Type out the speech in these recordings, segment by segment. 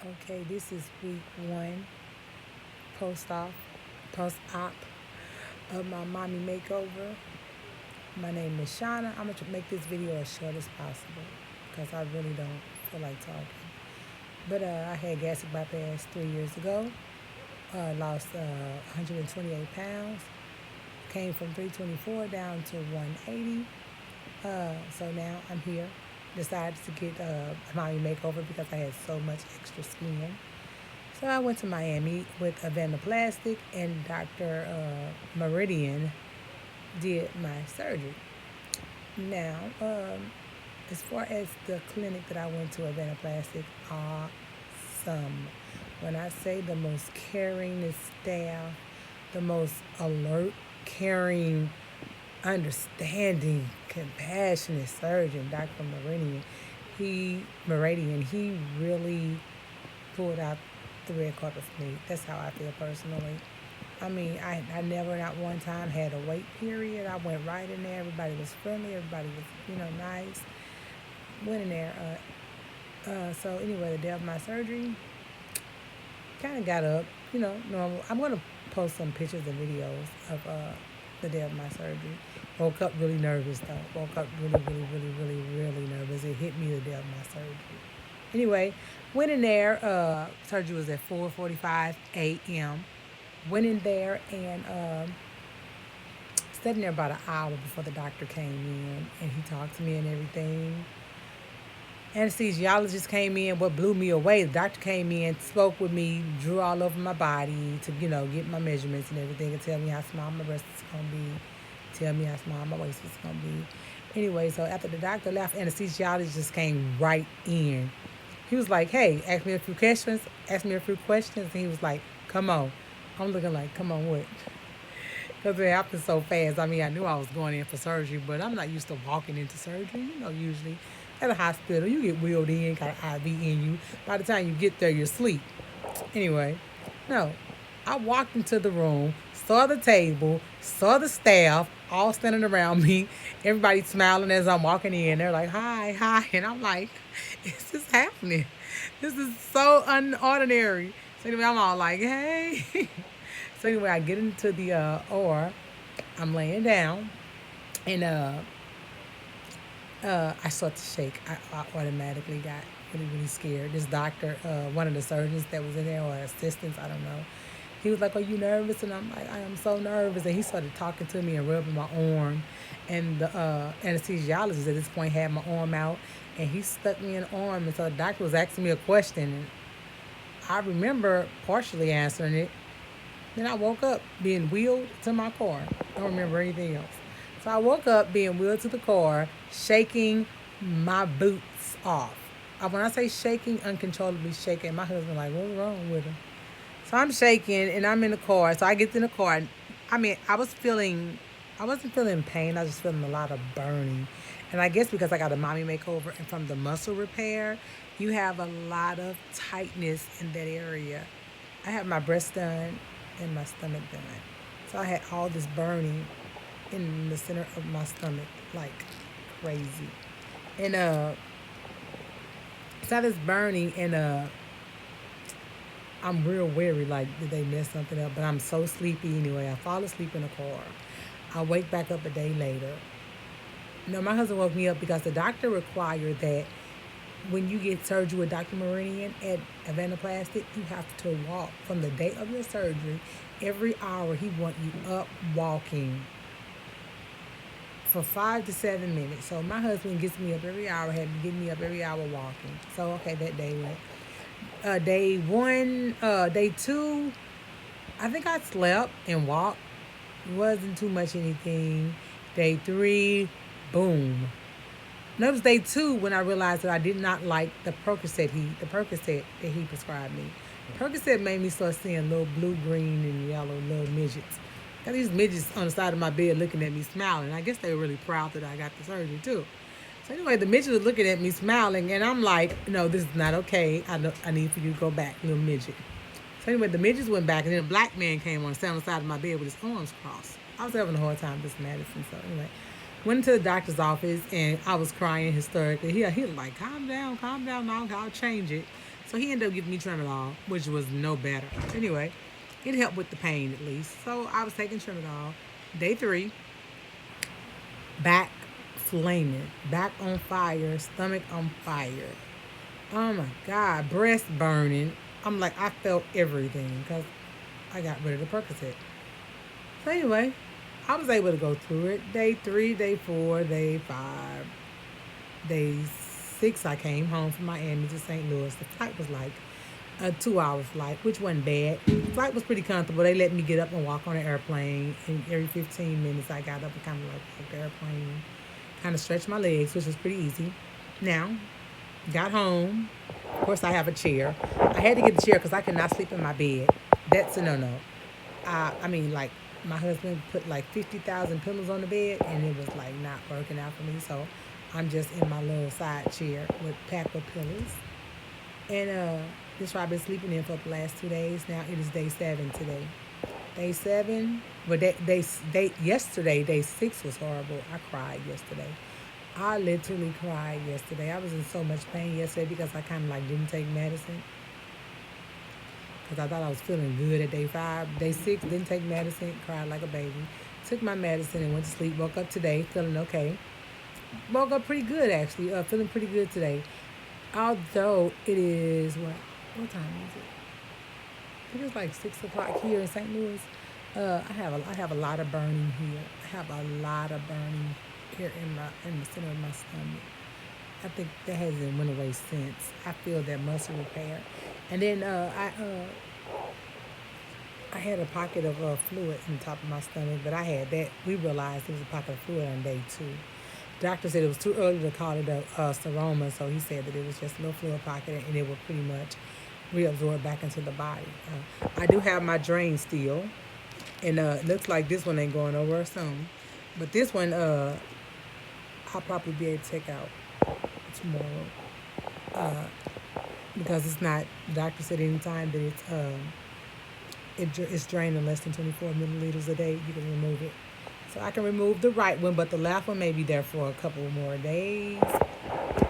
Okay, this is week one post-op, post-op of my mommy makeover. My name is Shauna. I'm gonna make this video as short as possible because I really don't feel like talking. But I had gastric bypass 3 years ago. Lost 128 pounds. Came from 324 down to 180. So now I'm here. Decided to get a mommy makeover because I had so much extra skin. So I went to Miami with a abdominoplastic, and Dr. Meridian did my surgery. Now, as far as the clinic that I went to, abdominoplastic, awesome. When I say the most caring staff, the most alert, caring, understanding, compassionate surgeon, Dr. Meridian, he really pulled out the red carpet for me. That's how I feel personally. I mean, I never, not one time, had a wait period. I went right in there. Everybody was friendly. Everybody was, nice. Went in there. So anyway, the day of my surgery, kind of got up, normal. I'm going to post some pictures and videos of the day of my surgery. Woke up really nervous, though. Woke up really, really, really, really, really nervous. It hit me the day of my surgery. Anyway, went in there. Surgery was at 4:45 a.m. Went in there and stayed in there about an hour before the doctor came in, and he talked to me and everything. Anesthesiologist came in. What blew me away, the doctor came in, spoke with me, drew all over my body to, get my measurements and everything, and tell me how small my breast was going to be, tell me how small my waist was going to be. Anyway, so after the doctor left, anesthesiologist came right in. He was like, hey, ask me a few questions, and he was like, come on. I'm looking like, come on, what? Because it happened so fast. I mean, I knew I was going in for surgery, but I'm not used to walking into surgery. Usually at a hospital, you get wheeled in, got an IV in you. By the time you get there, you're asleep. Anyway, no. I walked into the room, saw the table, saw the staff all standing around me, everybody smiling as I'm walking in. They're like, hi, hi. And I'm like, is this happening? This is so unordinary. So anyway, I'm all like, hey. So anyway, I get into the OR. I'm laying down, and I start to shake. I automatically got really, really scared. This doctor, one of the surgeons that was in there, or assistants, I don't know. He was like, are you nervous? And I'm like, I am so nervous. And he started talking to me and rubbing my arm. And the anesthesiologist at this point had my arm out, and he stuck me in the arm. And so the doctor was asking me a question, and I remember partially answering it. Then I woke up being wheeled to my car. I don't remember anything else. So I woke up being wheeled to the car, shaking my boots off. When I say shaking, uncontrollably shaking, my husband like, what's wrong with her? So I'm shaking and I'm in the car. So I get in the car. I mean, I wasn't feeling pain. I was just feeling a lot of burning. And I guess because I got a mommy makeover and from the muscle repair, you have a lot of tightness in that area. I had my breast done and my stomach done. So I had all this burning in the center of my stomach, like crazy. And so this burning, and I'm real wary, like, did they mess something up? But I'm so sleepy anyway. I fall asleep in the car. I wake back up a day later. No, my husband woke me up because the doctor required that when you get surgery with Dr. Meridian at abdominoplastic, you have to walk from the day of your surgery. Every hour, he want you up walking for 5 to 7 minutes. So my husband gets me up every hour, had to get me up every hour walking. So, okay, that day went. Day two, I think I slept and walked. It wasn't too much anything. Day three, boom. Notice day two when I realized that I did not like the Percocet that he prescribed me. Percocet made me start seeing little blue, green, and yellow little midgets. Got these midgets on the side of my bed looking at me smiling. I guess they were really proud that I got the surgery too. So anyway, the midgets were looking at me smiling, and I'm like, no, this is not okay. I need for you to go back, little midget. So anyway, the midgets went back, and then a black man came on the side of my bed with his arms crossed. I was having a hard time with medicine. So anyway, went into the doctor's office, and I was crying hysterically. He was like, calm down, now I'll change it. So So he ended up giving me Tramadol, which was no better. Anyway, it helped with the pain at least. So I was taking Tramadol. Day 3, back flaming, back on fire, stomach on fire. Oh my God, breast burning. I'm like, I felt everything because I got rid of the Percocet. So anyway, I was able to go through it. Day 3, day 4, day 5, day 6, I came home from Miami to St. Louis. The flight was like a 2-hour flight, which wasn't bad. The flight was pretty comfortable. They let me get up and walk on the airplane. And every 15 minutes, I got up and kind of like walked the airplane, kind of stretched my legs, which was pretty easy. Now, got home. Of course, I have a chair. I had to get the chair because I could not sleep in my bed. That's a no-no. I mean, like, my husband put like 50,000 pillows on the bed, and it was like not working out for me. So I'm just in my little side chair with pack of pillows. And this is why I've been sleeping in for the last 2 days. Now it is day 7 today. Day 7, but yesterday, day 6 was horrible. I cried yesterday. I literally cried yesterday. I was in so much pain yesterday because I kind of like didn't take medicine. Because I thought I was feeling good at day 5. Day 6, didn't take medicine, cried like a baby. Took my medicine and went to sleep. Woke up today feeling okay. Woke up pretty good actually. Feeling pretty good today. Although it is, what time is it? I think it's like 6 o'clock here in St. Louis. I have a lot of burning here. I have a lot of burning here in the center of my stomach. I think that hasn't went away since. I feel that muscle repair. And then I had a pocket of fluid in the top of my stomach, but I had that. We realized it was a pocket of fluid on day 2. Doctor said it was too early to call it a seroma, so he said that it was just a little fluid pocket and it would pretty much reabsorb back into the body. I do have my drain still, and it looks like this one ain't going nowhere soon. But this one, I'll probably be able to take out tomorrow because it's not. The doctor said anytime that it's draining less than 24 milliliters a day, you can remove it. So I can remove the right one, but the left one may be there for a couple more days.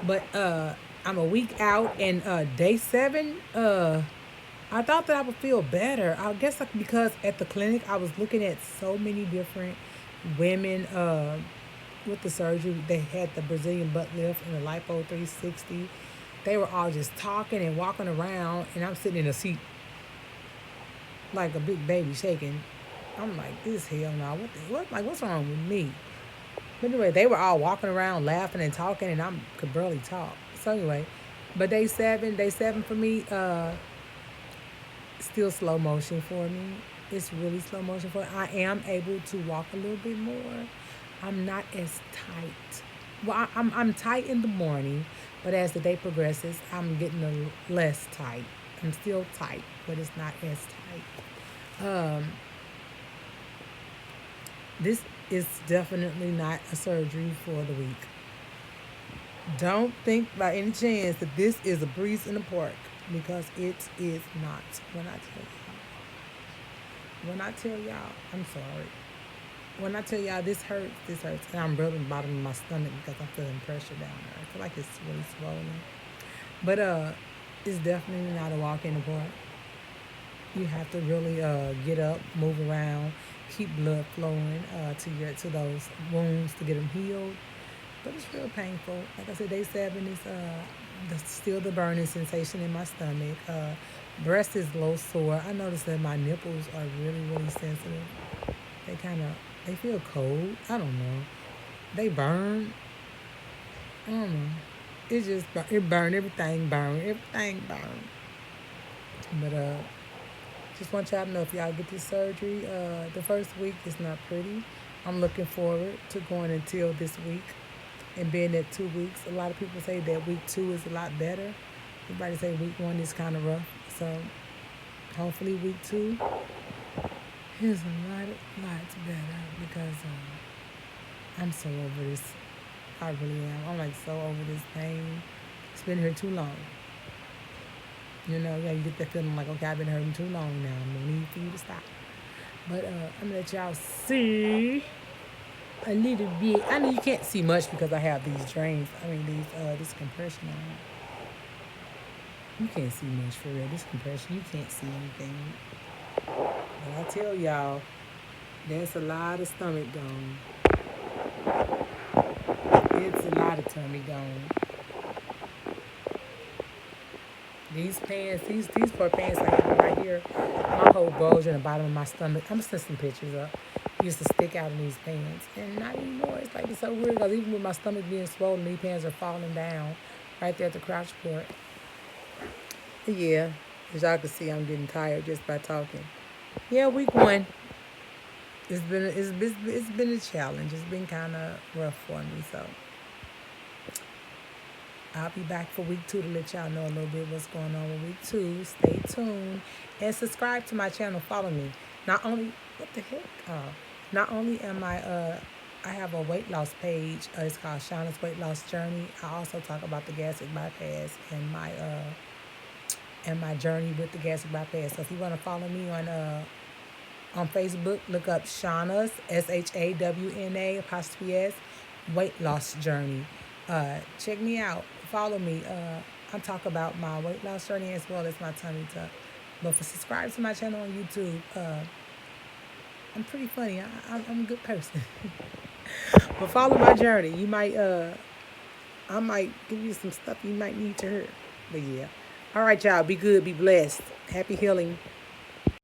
But I'm a week out, and day 7, I thought that I would feel better. I guess because at the clinic I was looking at so many different women with the surgery. They had the Brazilian butt lift and the lipo 360. They were all just talking and walking around, and I'm sitting in a seat like a big baby shaking. I'm like, this hell no. What's wrong with me? But anyway, they were all walking around laughing and talking, and I could barely talk. So anyway, but day 7 for me, still slow motion for me. It's really slow motion for me. I am able to walk a little bit more. I'm not as tight. Well, I'm tight in the morning, but as the day progresses, I'm getting less tight. I'm still tight, but it's not as tight. This is definitely not a surgery for the weak. Don't think by any chance that this is a breeze in the park, because it is not. When I tell y'all, I'm sorry. When I tell y'all this hurts. And I'm rubbing the bottom of my stomach because I'm feeling pressure down there. I feel like it's really swollen. But it's definitely not a walk in the park. You have to really get up, move around, keep blood flowing to those wounds to get them healed. But it's real painful. Like I said, day 7 is still the burning sensation in my stomach. Breast is a little sore. I noticed that my nipples are really, really sensitive. They feel cold. I don't know. They burn. I don't know. It burn. Everything burn. But just want y'all to know, if y'all get this surgery, the first week is not pretty. I'm looking forward to going until this week and being at 2 weeks. A lot of people say that week 2 is a lot better. Everybody say week 1 is kind of rough. So hopefully week 2 is a lot better, because I'm so over this. I really am. I'm like so over this pain. It's been here too long. You know, yeah, you get that feeling like, okay, I've been hurting too long now. No need for you to stop. But I'm going to let y'all see a little bit. I know you can't see much because I have these drains. This compression on. You can't see much for real. This compression, you can't see anything. But I tell y'all, that's a lot of stomach gone. It's a lot of tummy gone. These pants, these poor pants I have right here, my whole bulge in the bottom of my stomach. I'm sending some pictures up. Used to stick out in these pants, and not anymore. It's like it's so weird because even with my stomach being swollen, these pants are falling down right there at the crotch part. But yeah, as y'all can see, I'm getting tired just by talking. Yeah, week one. It's been a challenge. It's been kind of rough for me. So I'll be back for week two to let y'all know a little bit what's going on with week two. Stay tuned and subscribe to my channel. Follow me. Not only what the heck? Not only am I have a weight loss page. It's called Shauna's Weight Loss Journey. I also talk about the gastric bypass and my journey with the gastric bypass. So if you want to follow me on Facebook, look up Shauna's SHAWNA apostrophe S weight loss journey. Check me out. Follow me. I talk about my weight loss journey as well as my tummy tuck. But for subscribe to my channel on YouTube, I'm pretty funny. I'm a good person. But follow my journey. You might I might give you some stuff you might need to hear. But yeah. All right, y'all. Be good. Be blessed. Happy healing.